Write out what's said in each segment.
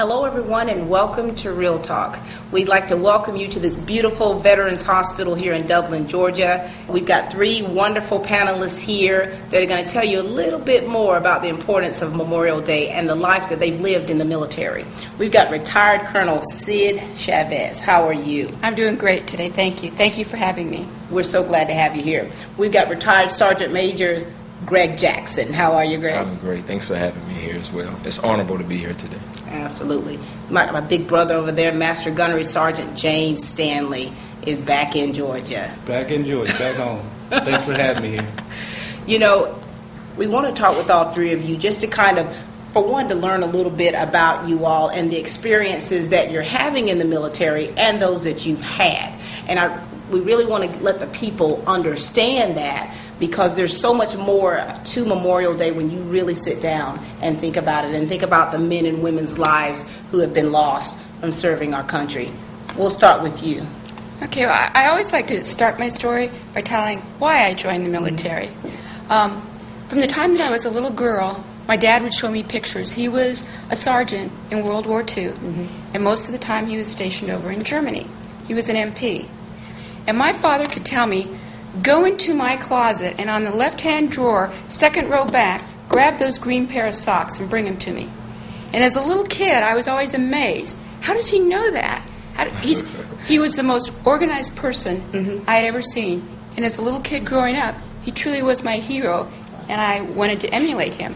Hello, everyone, and welcome to Real Talk. We'd like to welcome you to this beautiful Veterans Hospital here in Dublin, Georgia. We've got three wonderful panelists here that are going to tell you a little bit more about the importance of Memorial Day and the lives that they've lived in the military. We've got retired Colonel Sid Chavez. How are you? I'm doing great today. Thank you. Thank you for having me. We're so glad to have you here. We've got retired Sergeant Major Greg Jackson. How are you, Greg? I'm great. Thanks for having me here as well. It's honorable to be here today. Absolutely. My big brother over there, Master Gunnery Sergeant James Stanley, is back in Georgia. Back in Georgia, back home. Thanks for having me here. You know, we want to talk with all three of you just to kind of, for one, to learn a little bit about you all and the experiences that you're having in the military and those that you've had. And we really want to let the people understand that, because there's so much more to Memorial Day when you really sit down and think about it and think about the men and women's lives who have been lost from serving our country. We'll start with you. Okay, well, I always like to start my story by telling why I joined the military. From the time that I was a little girl, my dad would show me pictures. He was a sergeant in World War II, and most of the time he was stationed over in Germany. He was an MP. And my father could tell me, go into my closet and on the left-hand drawer, second row back, grab those green pair of socks and bring them to me. And as a little kid, I was always amazed. How does he know that? He was the most organized person I had ever seen. And as a little kid growing up, he truly was my hero, and I wanted to emulate him.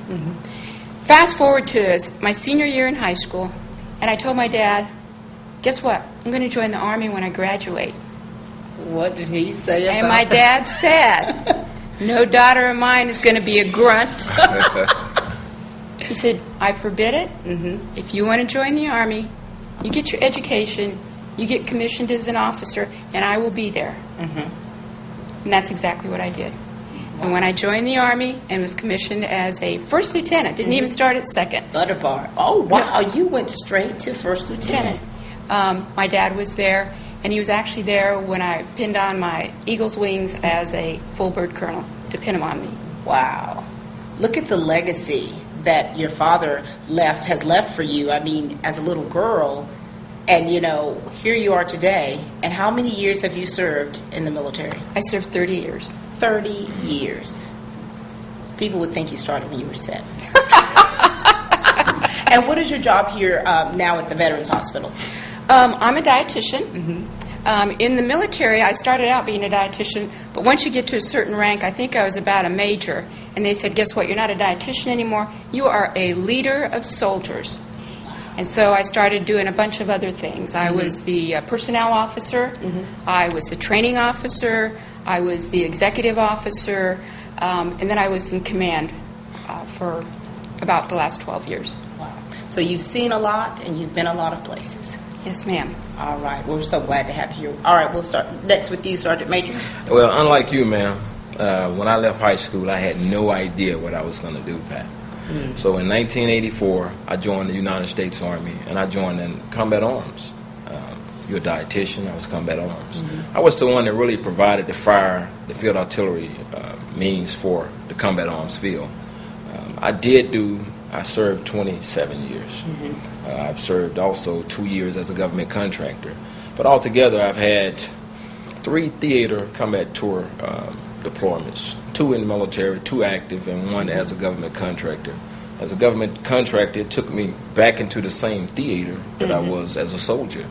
Fast forward to my senior year in high school, and I told my dad, guess what? I'm going to join the Army when I graduate. What did he say about And my dad said, no daughter of mine is going to be a grunt. He said, I forbid it. If you want to join the Army, you get your education, you get commissioned as an officer, and I will be there. And that's exactly what I did. And when I joined the Army and was commissioned as a first lieutenant, didn't even start at second. Butterbar. Oh, wow. No. You went straight to first lieutenant. My dad was there. And he was actually there when I pinned on my eagle's wings as a full bird colonel to pin him on me. Wow. Look at the legacy that your father has left for you. I mean, as a little girl, and, you know, here you are today. And how many years have you served in the military? I served 30 years. 30 years. People would think you started when you were 7. And what is your job here now at the Veterans Hospital? I'm a dietitian. In the military, I started out being a dietitian, but once you get to a certain rank, I think I was about a major, and they said, guess what, you're not a dietitian anymore, you are a leader of soldiers. And so I started doing a bunch of other things. I was the personnel officer, I was the training officer, I was the executive officer, and then I was in command for about the last 12 years. Wow. So you've seen a lot, and you've been a lot of places. Yes, ma'am. All right. Well, we're so glad to have you here. All right, we'll start next with you, Sergeant Major. Well, unlike you, ma'am, when I left high school, I had no idea what I was going to do, Pat. So in 1984, I joined the United States Army, and I joined in combat arms. You're a dietitian, I was combat arms. I was the one that really provided the field artillery means for the combat arms field. I served 27 years. I've served also 2 years as a government contractor. But altogether, I've had 3 theater combat tour deployments, 2 in the military, 2 active, and 1 as a government contractor. As a government contractor, it took me back into the same theater that I was as a soldier.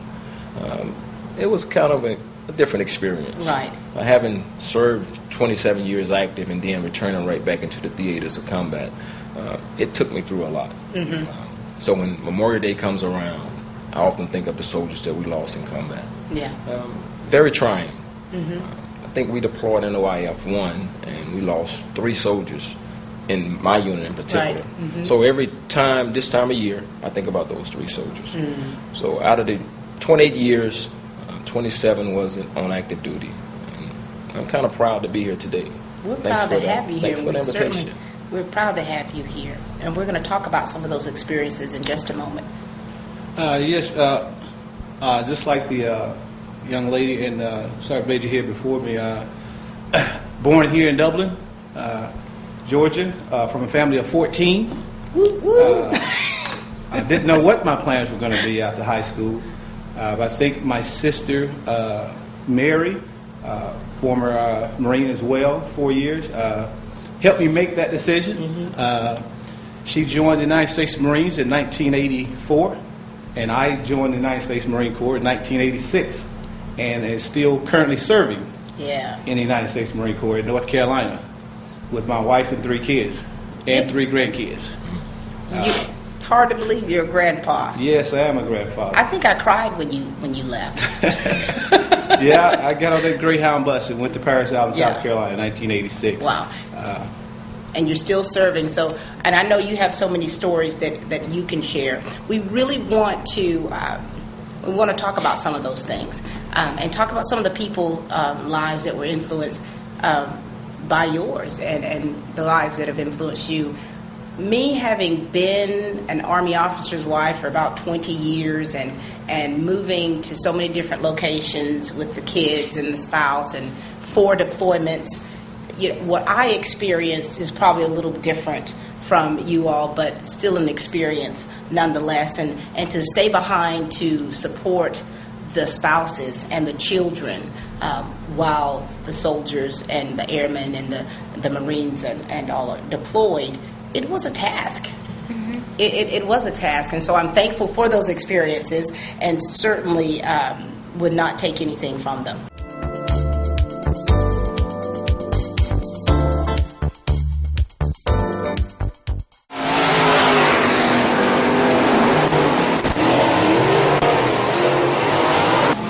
It was kind of a different experience. Right. Having served 27 years active and then returning right back into the theaters of combat, it took me through a lot. So when Memorial Day comes around, I often think of the soldiers that we lost in combat. Yeah. Very trying. I think we deployed in OIF-1, and we lost 3 soldiers in my unit in particular. Right. So every time, this time of year, I think about those 3 soldiers. So out of the 28 years, 27 was on active duty. And I'm kind of proud to be here today. We're proud to have you here. Thanks for the invitation. We're proud to have you here, and we're going to talk about some of those experiences in just a moment. Yes, just like the young lady and Sergeant Major here before me, born here in Dublin, Georgia, from a family of 14. Woo, woo. And didn't know what my plans were going to be after high school. But I think my sister, Mary, former Marine as well, 4 years, helped me make that decision. She joined the United States Marines in 1984, and I joined the United States Marine Corps in 1986, and is still currently serving in the United States Marine Corps in North Carolina with my wife and 3 kids and 3 grandkids. Hard to believe you're a grandpa. Yes, I am a grandfather. I think I cried when you left. Yeah, I got on that Greyhound bus and went to Paris Island, South Carolina in 1986. Wow. And you're still serving. So, and I know you have so many stories that you can share. We really want to talk about some of those things and talk about some of the people lives that were influenced by yours and the lives that have influenced you. Me having been an Army officer's wife for about 20 years and moving to so many different locations with the kids and the spouse and 4 deployments, what I experienced is probably a little different from you all, but still an experience nonetheless. And to stay behind to support the spouses and the children while the soldiers and the airmen and the Marines and all are deployed, it was a task. It was a task, and so I'm thankful for those experiences and certainly would not take anything from them.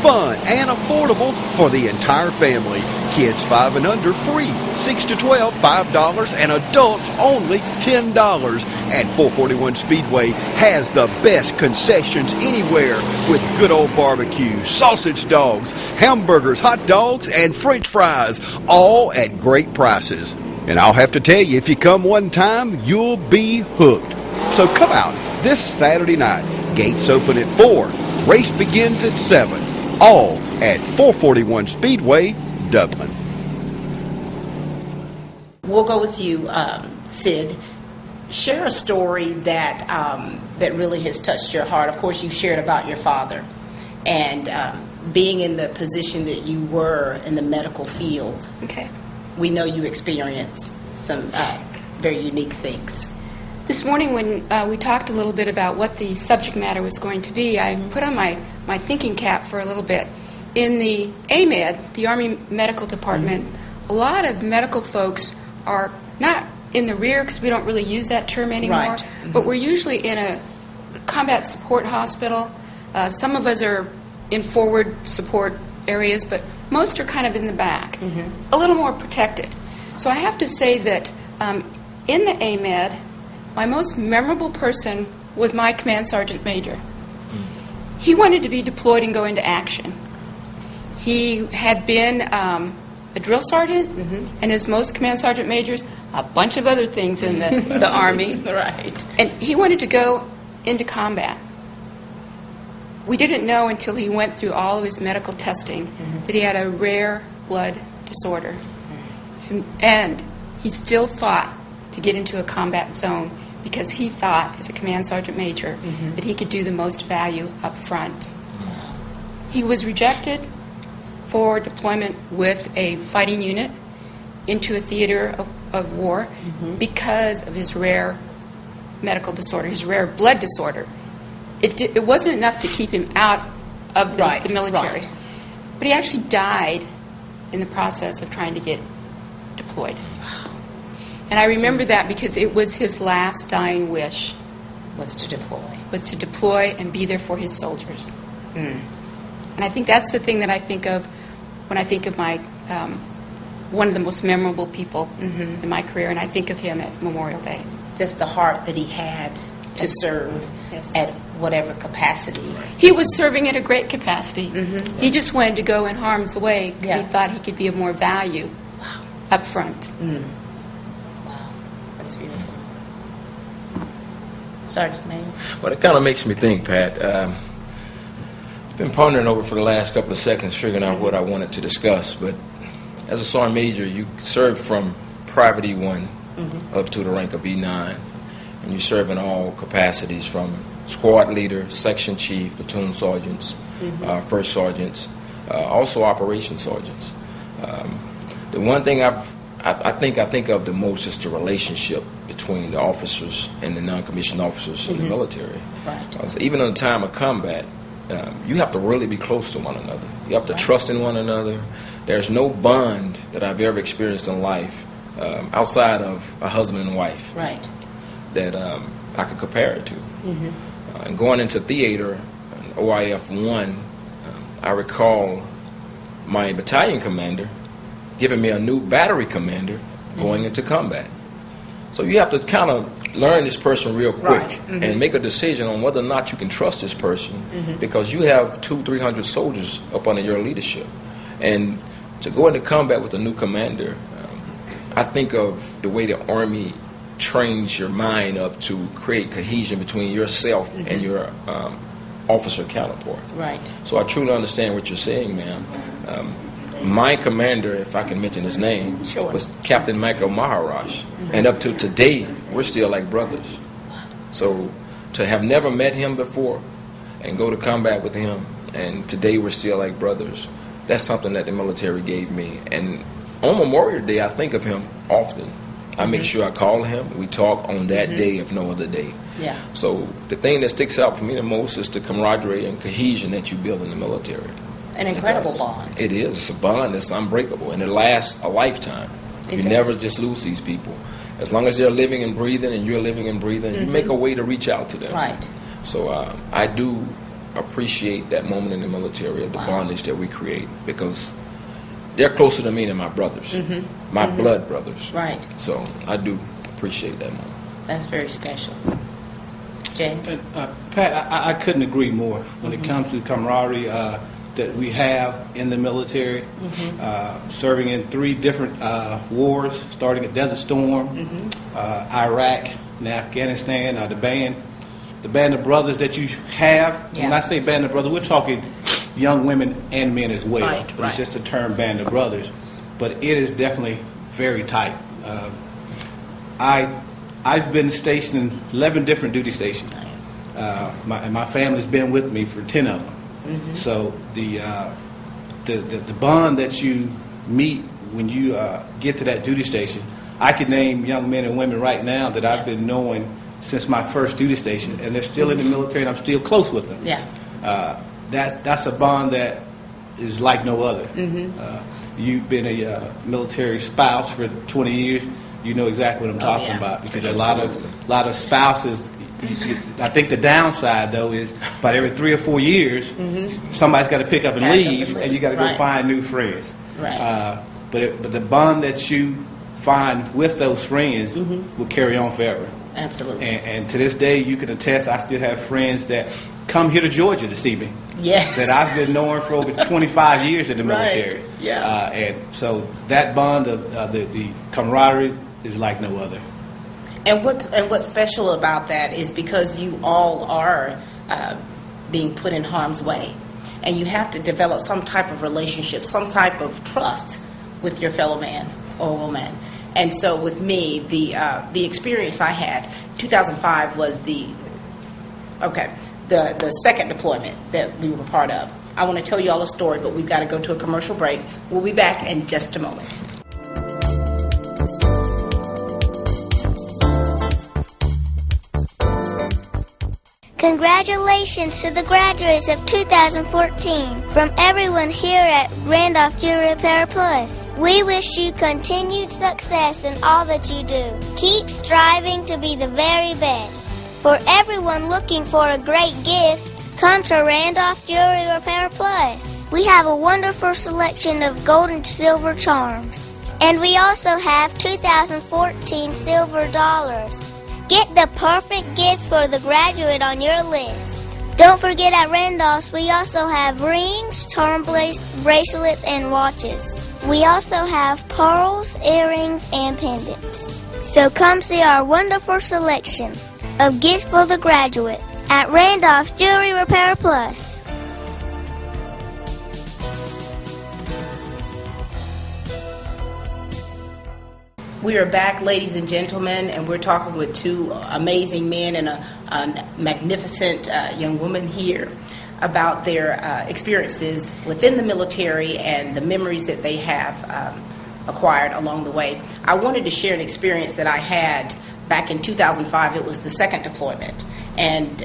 Fun and affordable for the entire family. Kids 5 and under free, 6 to 12 $5, and adults only $10. And 441 Speedway has the best concessions anywhere with good old barbecue, sausage dogs, hamburgers, hot dogs, and French fries, all at great prices. And I'll have to tell you, if you come one time, you'll be hooked. So come out this Saturday night. Gates open at 4. Race begins at 7. All at 441 Speedway, Dublin. We'll go with you, Sid. Share a story that that really has touched your heart. Of course, you shared about your father and being in the position that you were in the medical field. Okay. We know you experienced some very unique things. This morning when we talked a little bit about what the subject matter was going to be, I put on my thinking cap for a little bit. In the AMED, the Army Medical Department, a lot of medical folks are not in the rear because we don't really use that term anymore, Right. But we're usually in a combat support hospital. Some of us are in forward support areas, but most are kind of in the back, a little more protected. So I have to say that in the AMED, my most memorable person was my command sergeant major. He wanted to be deployed and go into action. He had been a drill sergeant, and as most command sergeant majors, a bunch of other things in the Army. Right. And he wanted to go into combat. We didn't know until he went through all of his medical testing that he had a rare blood disorder. And he still fought to get into a combat zone because he thought, as a command sergeant major, that he could do the most value up front. He was rejected for deployment with a fighting unit into a theater of war because of his rare medical disorder, his rare blood disorder. It wasn't enough to keep him out of the military. Right. But he actually died in the process of trying to get deployed. And I remember that because it was his last dying wish. Was to deploy and be there for his soldiers. And I think that's the thing that I think of when I think of my one of the most memorable people in my career, and I think of him at Memorial Day. Just the heart that he had to serve at whatever capacity. He was serving at a great capacity. He just wanted to go in harm's way because he thought he could be of more value up front. Wow, that's beautiful. Sergeant's name? Well, it kind of makes me think, Pat. I've been pondering over for the last couple of seconds, figuring out what I wanted to discuss. But as a sergeant major, you served from Private E1 up to the rank of E9, and you serve in all capacities from squad leader, section chief, platoon sergeants, first sergeants, also operation sergeants. The one thing I think of the most is the relationship between the officers and the non-commissioned officers in the military. Right. So even in the time of combat, you have to really be close to one another. You have to trust in one another. There's no bond that I've ever experienced in life outside of a husband and wife Right. that I could compare it to. And going into theater, OIF 1, I recall my battalion commander giving me a new battery commander going into combat. So you have to kind of learn this person real quick Right. and make a decision on whether or not you can trust this person because you have 200-300 soldiers up under your leadership. And to go into combat with a new commander, I think of the way the Army trains your mind up to create cohesion between yourself and your officer counterpart. Right. So I truly understand what you're saying, ma'am. My commander, if I can mention his name, Sure. was Captain Michael Maharaj. And up to today, we're still like brothers. So to have never met him before and go to combat with him, and today we're still like brothers, that's something that the military gave me. And on Memorial Day, I think of him often. I make sure I call him. We talk on that day, if no other day. Yeah. So the thing that sticks out for me the most is the camaraderie and cohesion that you build in the military. An incredible It does. bond. It is. It's a bond that's unbreakable, and it lasts a lifetime. It You does. never just lose these people. As long as they're living and breathing, and you're living and breathing, you make a way to reach out to them. Right. So I do appreciate that moment in the military of the bondage that we create, because they're closer to me than my brothers, my blood brothers. Right. So I do appreciate that moment. That's very special. James? Pat, I couldn't agree more when it comes to camaraderie that we have in the military, serving in 3 different wars, starting at Desert Storm, Iraq, and Afghanistan. The band of brothers that you have. Yeah. When I say band of brothers, we're talking young women and men as well. Right, But right. it's just the term band of brothers. But it is definitely very tight. I've been stationed in 11 different duty stations. My family's been with me for 10 of them. So the bond that you meet when you get to that duty station, I can name young men and women right now that I've been knowing since my first duty station, and they're still in the military, and I'm still close with them. Yeah. That's a bond that is like no other. You've been a military spouse for 20 years. You know exactly what I'm talking yeah. about, because a Absolutely. lot of spouses. I think the downside though is about every 3 or 4 years, somebody's got to pick up and Pack up leave, and and you got to go right. find new friends. Right. But the bond that you find with those friends will carry on forever. Absolutely. And to this day, you can attest, I still have friends that come here to Georgia to see me. Yes. That I've been knowing for over 25 years in the Right. military. Yeah. And so that bond of the camaraderie is like no other. And what's special about that is because you all are being put in harm's way, and you have to develop some type of relationship, some type of trust with your fellow man or woman. And so with me, the experience I had, 2005 was the second deployment that we were part of. I want to tell you all a story, but we've got to go to a commercial break. We'll be back in just a moment. Congratulations to the graduates of 2014 from everyone here at Randolph Jewelry Repair Plus. We wish you continued success in all that you do. Keep striving to be the very best. For everyone looking for a great gift, come to Randolph Jewelry Repair Plus. We have a wonderful selection of gold and silver charms. And we also have 2014 silver dollars. Get the perfect gift for the graduate on your list. Don't forget, at Randolph's we also have rings, charm bracelets, and watches. We also have pearls, earrings, and pendants. So come see our wonderful selection of gifts for the graduate at Randolph Jewelry Repair Plus. We are back, ladies and gentlemen, and we're talking with two amazing men and a magnificent young woman here about their experiences within the military and the memories that they have acquired along the way. I wanted to share an experience that I had back in 2005. It was the second deployment, and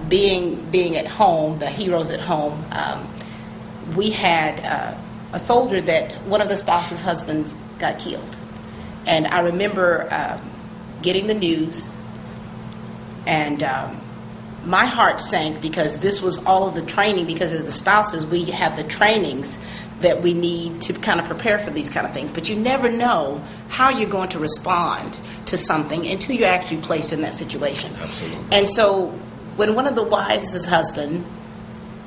being at home, the heroes at home, we had a soldier that one of the spouse's husbands got killed. And I remember getting the news, and my heart sank because this was all of the training, because as the spouses, we have the trainings that we need to kind of prepare for these kind of things. But you never know how you're going to respond to something until you're actually placed in that situation. Absolutely. And so when one of the wives' husband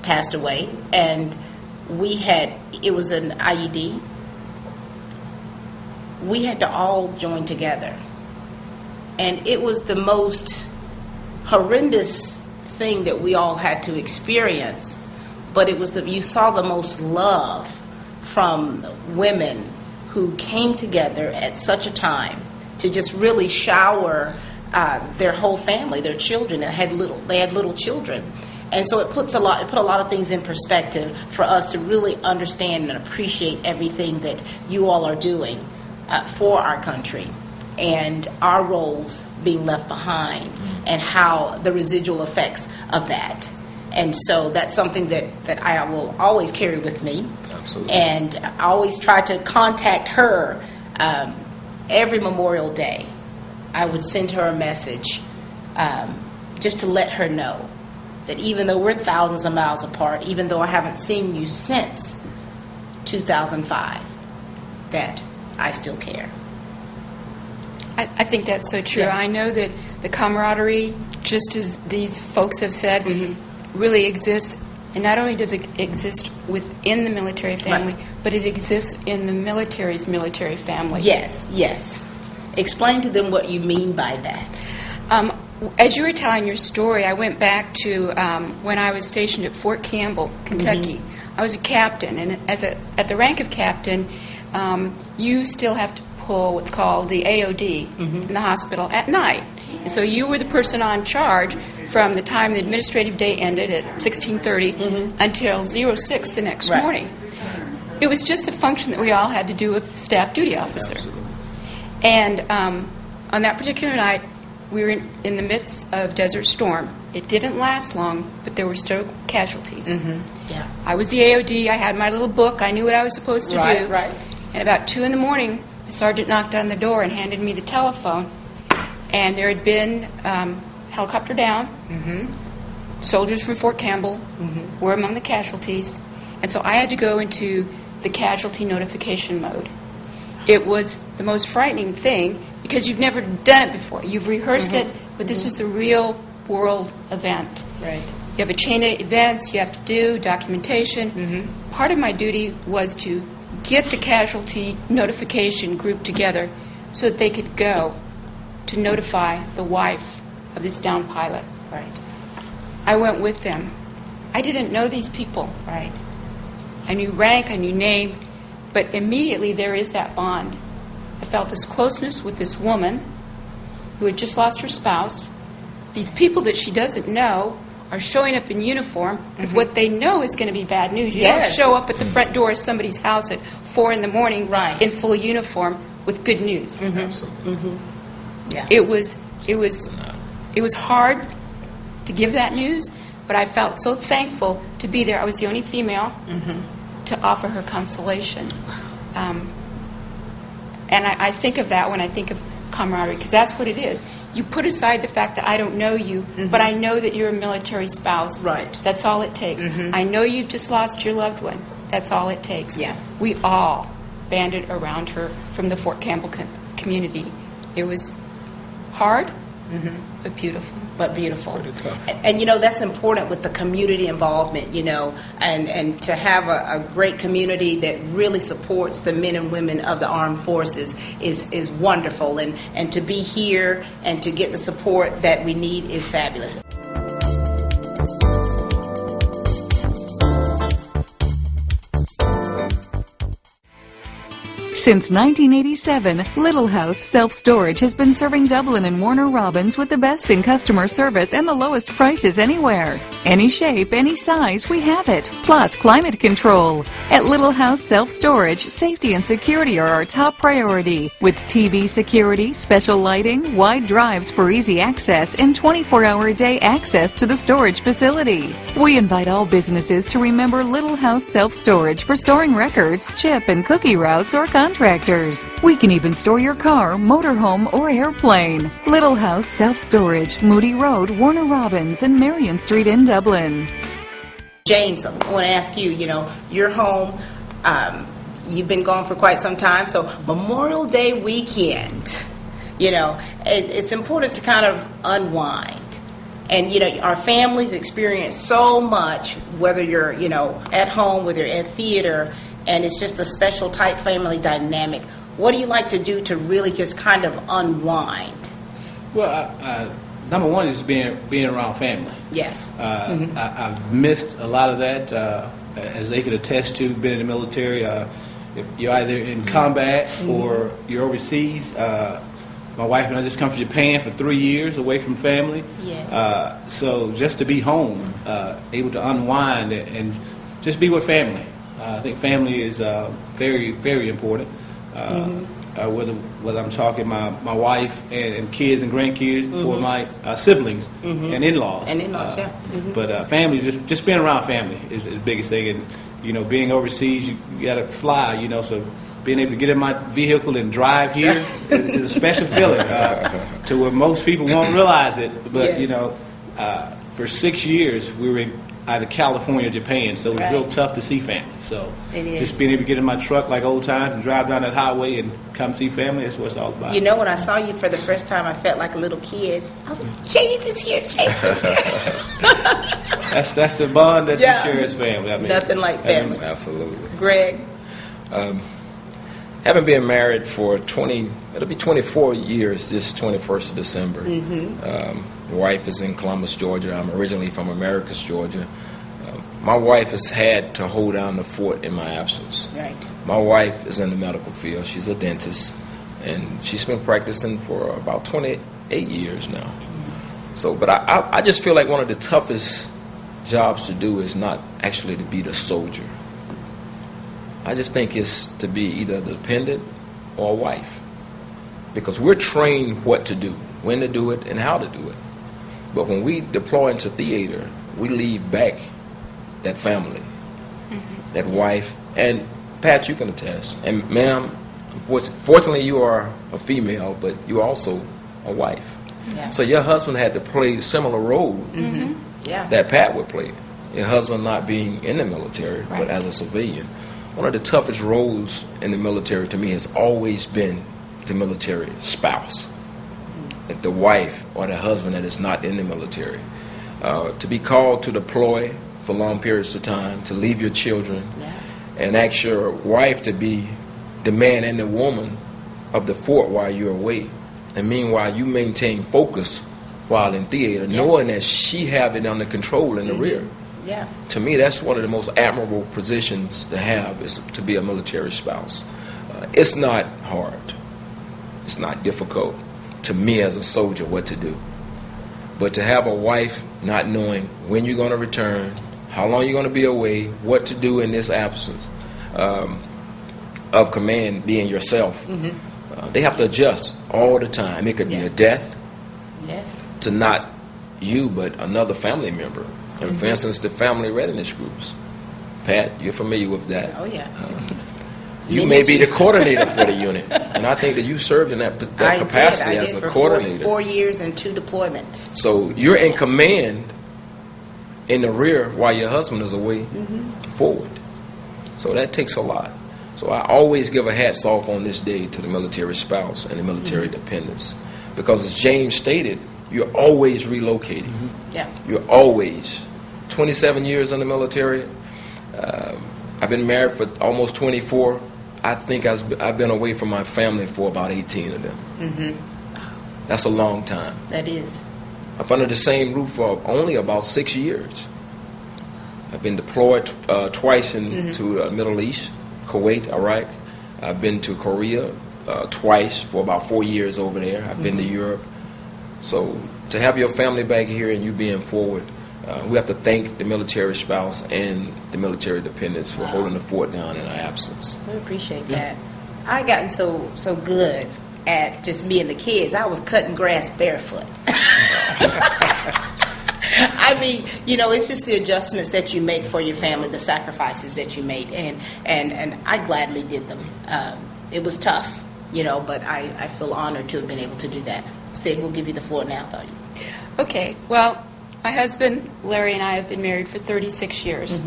passed away, and it was an IED, we had to all join together. And it was the most horrendous thing that we all had to experience, but it was you saw the most love from women who came together at such a time to just really shower their whole family, their children. They had little children. And so it put a lot of things in perspective for us to really understand and appreciate everything that you all are doing for our country, and our roles being left behind, and how the residual effects of that. And so that's something that I will always carry with me. Absolutely. And I always try to contact her every Memorial Day. I would send her a message just to let her know that even though we're thousands of miles apart, even though I haven't seen you since 2005, that I still care. I think that's so true. Yeah. I know that the camaraderie, just as these folks have said, really exists. And not only does it exist within the military family, Right. but it exists in the military's military family. Yes. Explain to them what you mean by that. As you were telling your story, I went back to when I was stationed at Fort Campbell, Kentucky. I was a captain, and at the rank of captain, you still have to pull what's called the AOD in the hospital at night. And so you were the person on charge from the time the administrative day ended at 16:30 until 06 the next Right. morning. It was just a function that we all had to do with the staff duty officer. And on that particular night, we were in the midst of Desert Storm. It didn't last long, but there were still casualties. Yeah. I was the AOD. I had my little book. I knew what I was supposed to do. Right. And about 2 in the morning, the sergeant knocked on the door and handed me the telephone. And there had been helicopter down. Soldiers from Fort Campbell were among the casualties. And so I had to go into the casualty notification mode. It was the most frightening thing because you've never done it before. You've rehearsed it, but this was the real world event. Right. You have a chain of events you have to do, documentation. Part of my duty was to get the casualty notification group together so that they could go to notify the wife of this downed pilot. Right. I went with them. I didn't know these people. Right. I knew rank, I knew name, but immediately there is that bond. I felt this closeness with this woman who had just lost her spouse. These people that she doesn't know are showing up in uniform with what they know is going to be bad news. You Yes. don't show up at the front door of somebody's house at 4 in the morning Right. in full uniform with good news. Absolutely. Yeah. It was hard to give that news, but I felt so thankful to be there. I was the only female to offer her consolation. And I think of that when I think of camaraderie, because that's what it is. You put aside the fact that I don't know you, but I know that you're a military spouse. Right. That's all it takes. I know you've just lost your loved one. That's all it takes. Yeah. We all banded around her from the Fort Campbell community. It was hard, but beautiful. But beautiful. Pretty tough. And you know, that's important with the community involvement, you know, and to have a great community that really supports the men and women of the armed forces is wonderful. And to be here and to get the support that we need is fabulous. Since 1987, Little House Self-Storage has been serving Dublin and Warner Robins with the best in customer service and the lowest prices anywhere. Any shape, any size, we have it. Plus climate control. At Little House Self-Storage, safety and security are our top priority. With TV security, special lighting, wide drives for easy access, and 24-hour-a-day access to the storage facility. We invite all businesses to remember Little House Self-Storage for storing records, chip and cookie routes, or contractors. We can even store your car, motorhome, or airplane. Little House Self-Storage, Moody Road, Warner Robins, and Marion Street in Dublin. James, I want to ask you, your home, you've been gone for quite some time, so Memorial Day weekend, it's important to kind of unwind. And, our families experience so much, whether you're, at home, whether you're at theater, and it's just a special type family dynamic. What do you like to do to really just kind of unwind? Well, number one is being around family. Yes. I've missed a lot of that, as they could attest to, being in the military. If you're either in combat or you're overseas. My wife and I just come from Japan for 3 years away from family. Yes. So just to be home, able to unwind and just be with family. I think family is very, very important. Whether I'm talking my wife and kids and grandkids, or my siblings and in-laws. And in-laws, yeah. But family, just being around family is the biggest thing. And being overseas, you got to fly. So being able to get in my vehicle and drive here is a special feeling. To where most people won't realize it. But Yes. For 6 years we were in either California or Japan, so it was real tough to see family. So It is. just being able to get in my truck like old times and drive down that highway and come see family, that's what it's all about. When I saw you for the first time, I felt like a little kid. I was like, James is here, James is here. That's the bond that Yeah. you share as family. I mean, Nothing like family. Absolutely. Greg? Having been married for it'll be 24 years this 21st of December. My wife is in Columbus, Georgia. I'm originally from Americus, Georgia. My wife has had to hold down the fort in my absence. Right. My wife is in the medical field. She's a dentist, and she's been practicing for about 28 years now. So, but I just feel like one of the toughest jobs to do is not actually to be the soldier. I just think it's to be either a dependent or a wife. Because we're trained what to do, when to do it, and how to do it. But when we deploy into theater, we leave back that family, that wife. And Pat, you can attest. And ma'am, fortunately you are a female, but you're also a wife. Yeah. So your husband had to play a similar role Yeah. that Pat would play. Your husband not being in the military, Right. but as a civilian. One of the toughest roles in the military to me has always been the military spouse. Like the wife or the husband that is not in the military. To be called to deploy for long periods of time, to leave your children, and ask your wife to be the man and the woman of the fort while you're away. And meanwhile, you maintain focus while in theater, knowing that she have it under control in the rear. Yeah. To me, that's one of the most admirable positions to have, is to be a military spouse. It's not hard. It's not difficult to me as a soldier what to do. But to have a wife not knowing when you're going to return, how long you're going to be away, what to do in this absence of command, being yourself, they have to adjust all the time. It could be a death Yes. to not you, but another family member. And for instance, the family readiness groups. Pat, you're familiar with that. Oh, yeah. You may be the coordinator for the unit, and I think that you served in that capacity I as did a for coordinator. 4 years and 2 deployments. So you're in command in the rear while your husband is away forward. So that takes a lot. So I always give a hats off on this day to the military spouse and the military dependents, because as James stated, you're always relocating. Yeah. You're always 27 years in the military. I've been married for almost 24. I think I've been away from my family for about 18 of them. That's a long time. That is. Up under the same roof for only about 6 years. I've been deployed twice into the Middle East, Kuwait, Iraq. I've been to Korea twice for about 4 years over there. I've been to Europe. So to have your family back here and you being forward, we have to thank the military spouse and the military dependents for holding the fort down in our absence. We appreciate that. I gotten so good at just me and the kids. I was cutting grass barefoot. I mean, you know, it's just the adjustments that you make for your family, the sacrifices that you made, and I gladly did them. It was tough, you know, but I feel honored to have been able to do that. Sid, we'll give you the floor now, though. Okay, well, my husband, Larry, and I have been married for 36 years.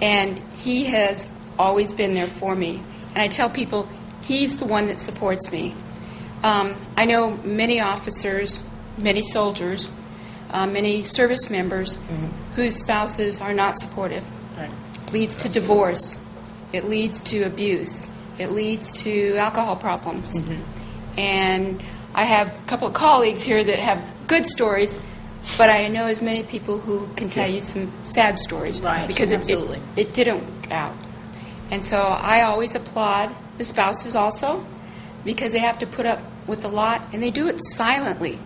And he has always been there for me. And I tell people, he's the one that supports me. I know many officers, many soldiers, many service members whose spouses are not supportive. Right. It leads to divorce. It leads to abuse. It leads to alcohol problems. And I have a couple of colleagues here that have good stories, but I know as many people who can tell you some sad stories. Right, because absolutely. it didn't work out. And so I always applaud the spouses also, because they have to put up with a lot, and they do it silently.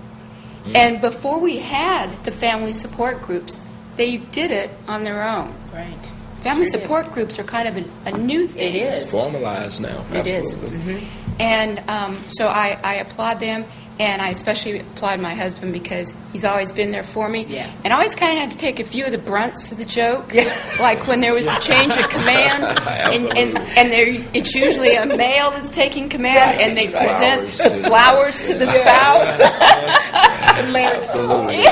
And before we had the family support groups, they did it on their own. Right. Family Sure did. support groups are kind of a new thing. It is. It's formalized now. It is. Absolutely. And so I applaud them, and I especially applaud my husband because he's always been there for me. Yeah. And I always kind of had to take a few of the brunts of the joke, like when there was the change of command, and it's usually a male that's taking command, and they present the flowers to the spouse. Absolutely.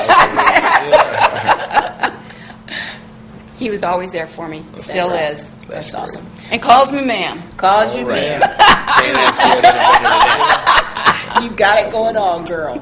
He was always there for me, still That's is, awesome. That's awesome. and calls me ma'am. Calls you Right. man. Can't ask for it any better than You got it going on, girl.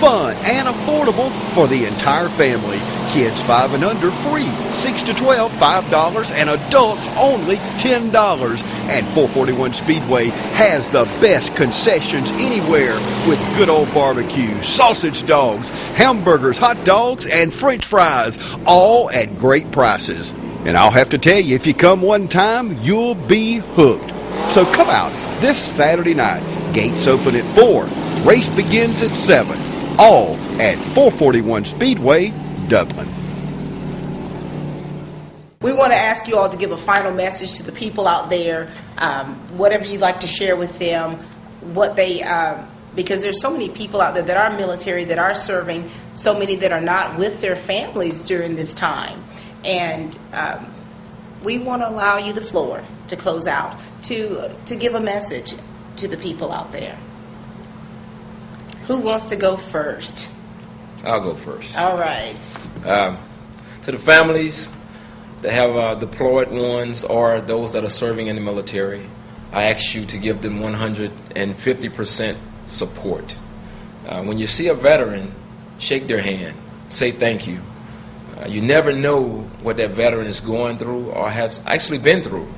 Fun and affordable for the entire family. Kids 5 and under free, 6 to 12 $5, and adults only $10. And 441 Speedway has the best concessions anywhere with good old barbecue, sausage dogs, hamburgers, hot dogs, and french fries, all at great prices. And I'll have to tell you, if you come one time, you'll be hooked. So come out this Saturday night. Gates open at 4. Race begins at 7. All at 441 Speedway, Dublin. We want to ask you all to give a final message to the people out there, whatever you'd like to share with them, what they, because there's so many people out there that are military, that are serving, so many that are not with their families during this time. And we want to allow you the floor to close out, to give a message to the people out there. Who wants to go first? I'll go first. All right. To the families that have deployed ones or those that are serving in the military, I ask you to give them 150% support. When you see a veteran, shake their hand, say thank you. You never know what that veteran is going through or has actually been through.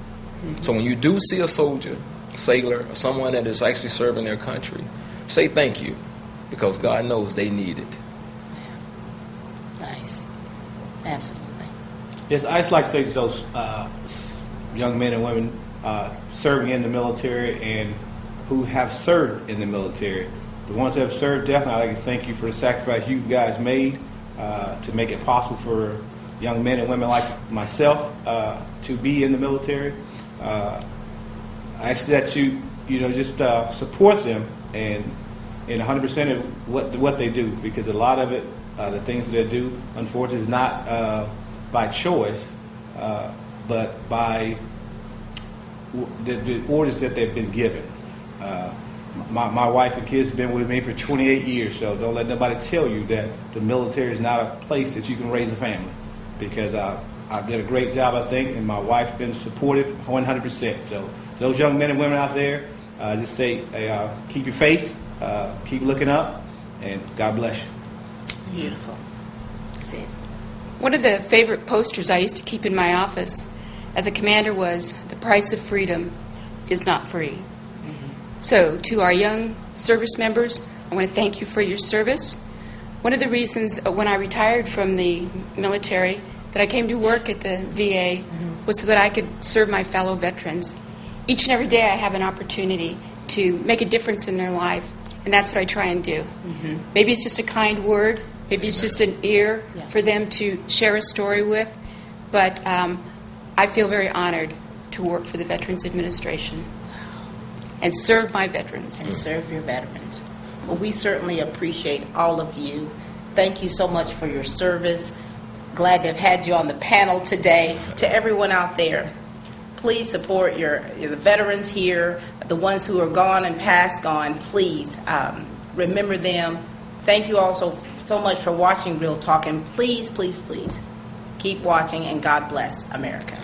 So when you do see a soldier, sailor, or someone that is actually serving their country, say thank you, because God knows they need it. Nice. Absolutely. Yes, I just like to say to those young men and women serving in the military and who have served in the military. The ones that have served, definitely, I'd like to thank you for the sacrifice you guys made to make it possible for young men and women like myself to be in the military. I ask that you just support them and 100% of what they do, because a lot of it, the things that they do, unfortunately, is not by choice, but by the orders that they've been given. My wife and kids have been with me for 28 years, so don't let nobody tell you that the military is not a place that you can raise a family, because I've done a great job, I think, and my wife's been supported 100%. So those young men and women out there, just say, keep your faith, keep looking up, and God bless you. Beautiful. That's it. One of the favorite posters I used to keep in my office as a commander was, "The price of freedom is not free." So, to our young service members, I want to thank you for your service. One of the reasons when I retired from the military that I came to work at the VA was so that I could serve my fellow veterans. Each and every day I have an opportunity to make a difference in their life, and that's what I try and do. Maybe it's just a kind word, maybe it's just an ear for them to share a story with, but I feel very honored to work for the Veterans Administration and serve my veterans. And serve your veterans. Well, we certainly appreciate all of you. Thank you so much for your service. Glad to have had you on the panel today. To everyone out there, please support the veterans here, the ones who are gone and passed on. Please remember them. Thank you also so much for watching Real Talk, and please, please, please keep watching, and God bless America.